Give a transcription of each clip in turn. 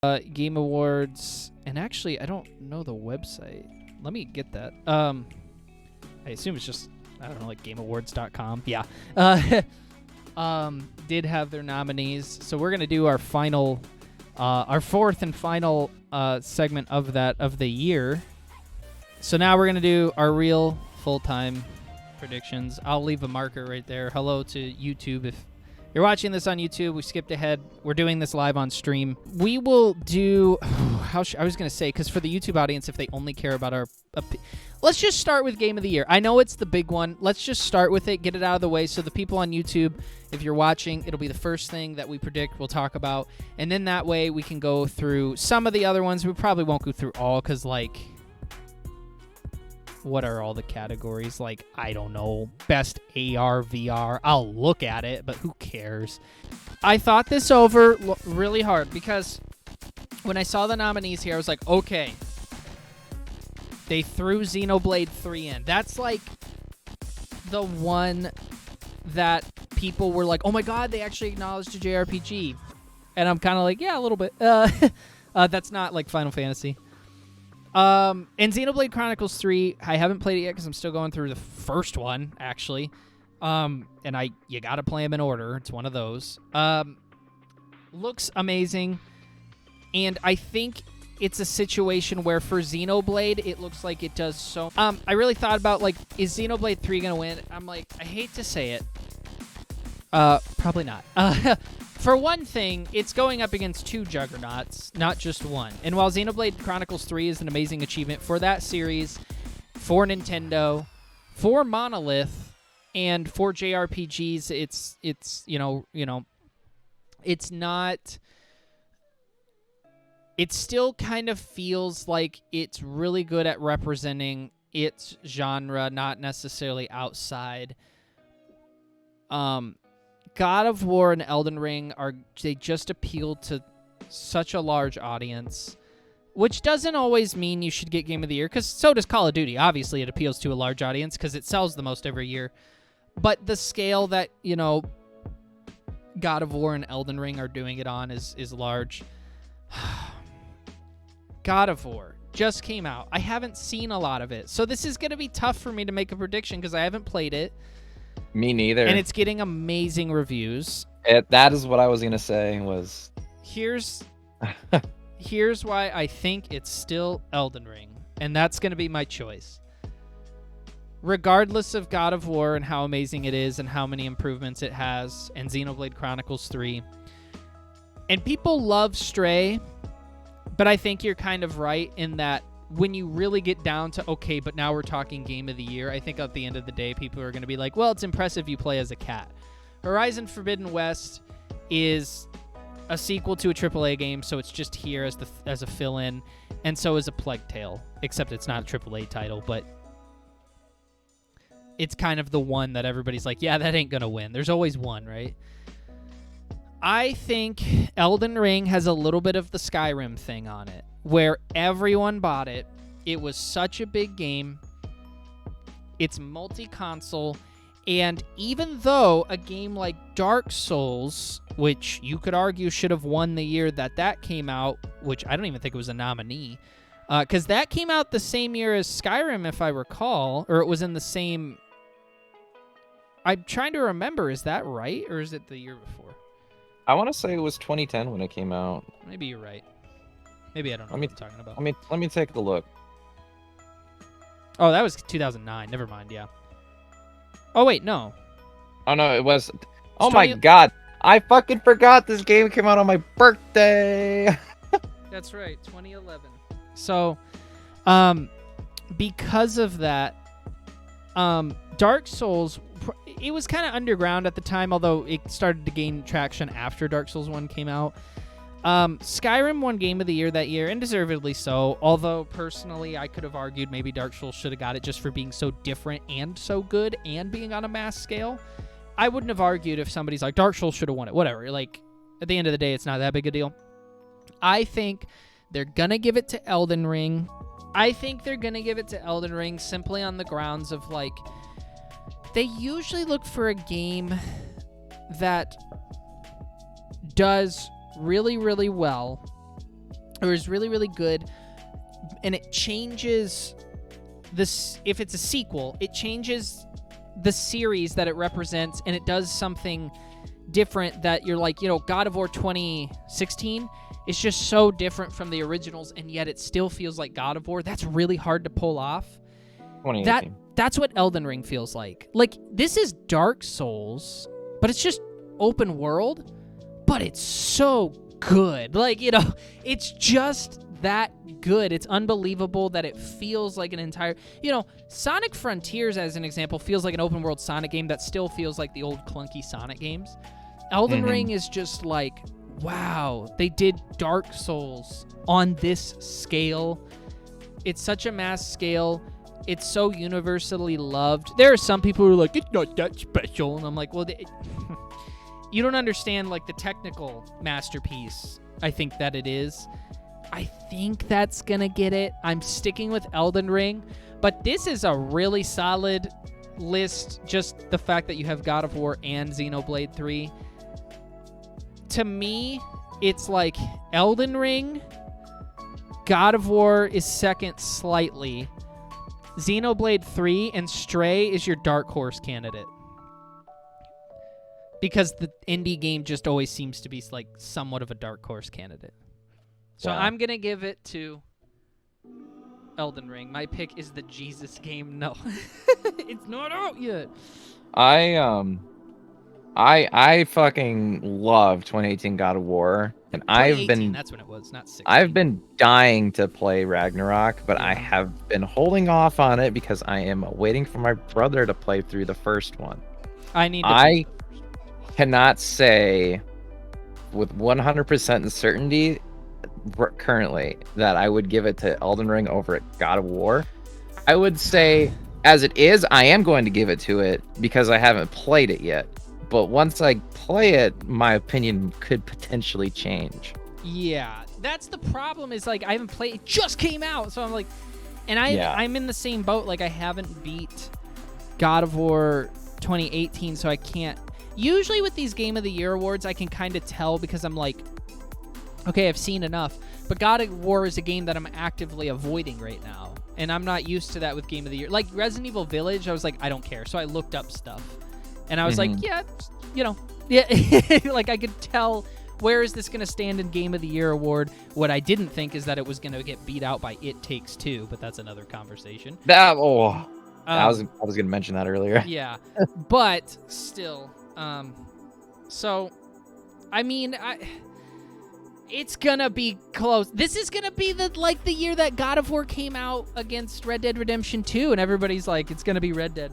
Game Awards, and actually, I don't know the website. Let me get that. I assume it's just, I don't know, like GameAwards.com. Yeah. Did have their nominees, so we're gonna do our final, our fourth and final segment of the year. So now we're gonna do our real full-time predictions. I'll leave a marker right there. Hello to YouTube if you're watching this on YouTube. We skipped ahead. We're doing this live on stream. We will do... I was going to say, because for the YouTube audience, if they only care about our... let's just start with Game of the Year. I know it's the big one. Let's just start with it, get it out of the way, so the people on YouTube, if you're watching, it'll be the first thing that we predict we'll talk about. And then that way we can go through some of the other ones. We probably won't go through all, because, like... what are all the categories? Like, I don't know. Best AR, VR. I'll look at it, but who cares? I thought this over really hard because when I saw the nominees here, I was like, okay. They threw Xenoblade 3 in. That's like the one that people were like, oh my god, they actually acknowledged a JRPG. And I'm kind of like, yeah, a little bit. That's not like Final Fantasy. And Xenoblade Chronicles 3, I haven't played it yet because I'm still going through the first one, actually. And you gotta play them in order. It's one of those. Looks amazing. And I think it's a situation where for Xenoblade, it looks like it does so... I really thought about, like, is Xenoblade 3 gonna win? I'm like, I hate to say it. Probably not. For one thing, it's going up against two juggernauts, not just one. And while Xenoblade Chronicles 3 is an amazing achievement for that series, for Nintendo, for Monolith, and for JRPGs, it's you know, it's not... It still kind of feels like it's really good at representing its genre, not necessarily outside. God of War and Elden Ring they just appeal to such a large audience, which doesn't always mean you should get Game of the Year, because so does Call of Duty. Obviously, it appeals to a large audience because it sells the most every year. But the scale that, God of War and Elden Ring are doing it on is large. God of War just came out. I haven't seen a lot of it. So this is going to be tough for me to make a prediction because I haven't played it. Me neither. And it's getting amazing reviews. That is what I was going to say was... Here's why I think it's still Elden Ring. And that's going to be my choice. Regardless of God of War and how amazing it is and how many improvements it has, and Xenoblade Chronicles 3. And people love Stray, but I think you're kind of right in that when you really get down to, okay, but now we're talking Game of the Year, I think at the end of the day, people are going to be like, well, it's impressive you play as a cat. Horizon Forbidden West is a sequel to a AAA game, so it's just here as a fill-in, and so is A Plague Tale, except it's not a AAA title, but it's kind of the one that everybody's like, yeah, that ain't going to win. There's always one, right? I think Elden Ring has a little bit of the Skyrim thing on it, where everyone bought it. It was such a big game. It's multi-console. And even though a game like Dark Souls, which you could argue should have won the year that came out, which I don't even think it was a nominee, because that came out the same year as Skyrim, if I recall, or it was in the same... I'm trying to remember, is that right, or is it the year before? I want to say it was 2010 when it came out. Maybe you're right. Maybe I don't know what I'm talking about. Let me take a look. Oh, that was 2009. Never mind, yeah. Oh, wait, no. Oh, no, it was... Oh, my God. I fucking forgot this game came out on my birthday. That's right, 2011. So, because of that, Dark Souls... It was kind of underground at the time, although it started to gain traction after Dark Souls 1 came out. Skyrim won Game of the Year that year, and deservedly so, although personally I could have argued maybe Dark Souls should have got it just for being so different and so good and being on a mass scale. I wouldn't have argued if somebody's like, Dark Souls should have won it, whatever. Like, at the end of the day, it's not that big a deal. I think they're going to give it to Elden Ring. I think they're going to give it to Elden Ring simply on the grounds of, like, they usually look for a game that does really, really well It was really, really good, and it changes this. If it's a sequel, it changes the series that it represents, and it does something different that you're like, God of War 2016 is just so different from the originals, and yet it still feels like God of War. That's really hard to pull off. 2018. That's what Elden Ring feels like. Like, this is Dark Souls, but it's just open world, but it's so good. Like, it's just that good. It's unbelievable that it feels like an entire, Sonic Frontiers, as an example, feels like an open world Sonic game that still feels like the old clunky Sonic games. Elden Ring is just like, wow, they did Dark Souls on this scale. It's such a mass scale. It's so universally loved. There are some people who are like, it's not that special. And I'm like, well, you don't understand, like, the technical masterpiece I think that it is. I think that's going to get it. I'm sticking with Elden Ring. But this is a really solid list. Just the fact that you have God of War and Xenoblade 3. To me, it's like Elden Ring, God of War is second slightly. Xenoblade 3 and Stray is your dark horse candidate. Because the indie game just always seems to be like somewhat of a dark horse candidate. So I'm going to give it to Elden Ring. My pick is the Jesus game. No. It's not out yet. I fucking love 2018 God of War, and that's when it was, not 16. I've been dying to play Ragnarok, but I have been holding off on it because I am waiting for my brother to play through the first one. I cannot say with 100% certainty currently that I would give it to Elden Ring over at God of War. I would say, as it is, I am going to give it to it because I haven't played it yet. But once I play it, my opinion could potentially change. Yeah, that's the problem. Is like I haven't played. It just came out, so I'm like, and I'm in the same boat. Like I haven't beat God of War 2018, so I can't. Usually with these Game of the Year awards, I can kind of tell because I'm like, okay, I've seen enough. But God of War is a game that I'm actively avoiding right now, and I'm not used to that with Game of the Year. Like Resident Evil Village, I was like, I don't care, so I looked up stuff. And I was like, yeah, like I could tell where is this going to stand in Game of the Year award. What I didn't think is that it was going to get beat out by It Takes Two, but that's another conversation. I was going to mention that earlier. Yeah, but still, so I mean, it's gonna be close. This is gonna be the year that God of War came out against Red Dead Redemption 2, and everybody's like, it's gonna be Red Dead,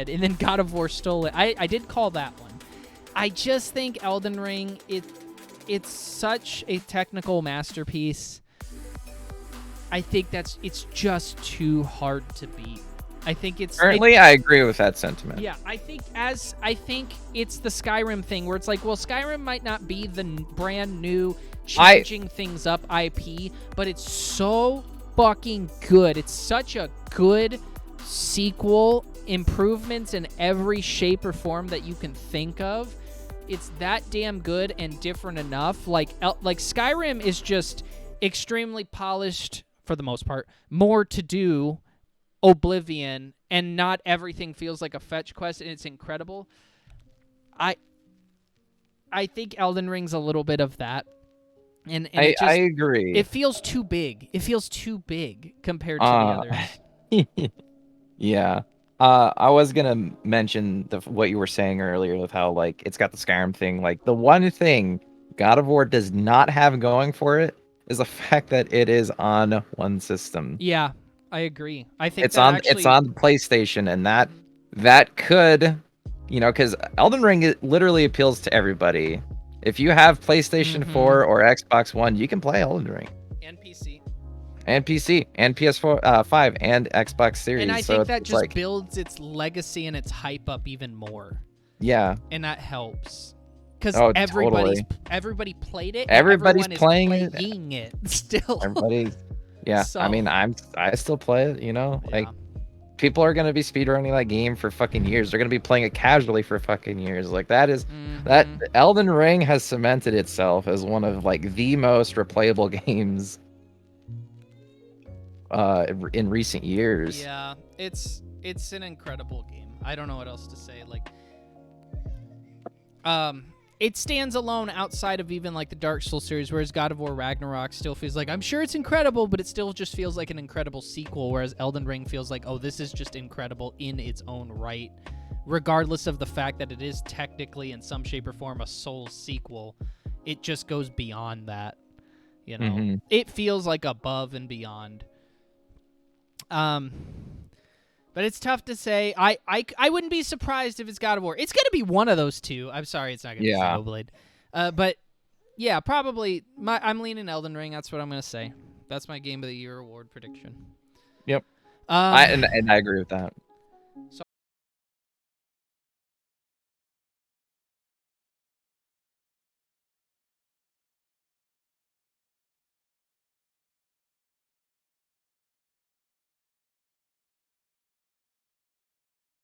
and then God of War stole it. I did call that one. I just think Elden Ring, it's such a technical masterpiece. I think it's just too hard to beat. I think it's currently. I agree with that sentiment. Yeah, I think it's the Skyrim thing where it's like, well, Skyrim might not be the brand new changing things up IP, but it's so fucking good. It's such a good sequel, improvements in every shape or form that you can think of. It's that damn good and different enough. Like Skyrim is just extremely polished for the most part, more to do. Oblivion, and not everything feels like a fetch quest, and it's incredible. I think Elden Ring's a little bit of that, and I agree. It feels too big. It feels too big compared to the others. Yeah. I was gonna mention what you were saying earlier with how like it's got the Skyrim thing. Like the one thing God of War does not have going for it is the fact that it is on one system. Yeah. I agree. I think it's on the PlayStation, and that could, because Elden Ring literally appeals to everybody. If you have PlayStation 4 or Xbox One, you can play Elden Ring. And PC. And PS4, 5, and Xbox Series. And I think that just builds its legacy and its hype up even more. Yeah. And that helps. Because everybody played it. Everybody's playing it still. Everybody. Yeah, so, I mean, I still play it, Yeah. people are gonna be speedrunning that game for fucking years. They're gonna be playing it casually for fucking years. Like that is that Elden Ring has cemented itself as one of like the most replayable games in recent years. Yeah, it's an incredible game. I don't know what else to say. Like, it stands alone outside of even like the Dark Souls series, whereas God of War Ragnarok still feels like, I'm sure it's incredible, but it still just feels like an incredible sequel, whereas Elden Ring feels like, oh, this is just incredible in its own right, regardless of the fact that it is technically in some shape or form a Souls sequel. It just goes beyond that, you know. It feels like above and beyond. But it's tough to say. I wouldn't be surprised if it's God of War. It's gonna be one of those two. I'm sorry, it's not gonna be Xenoblade. But yeah, probably. I'm leaning Elden Ring. That's what I'm gonna say. That's my Game of the Year award prediction. Yep. And I agree with that.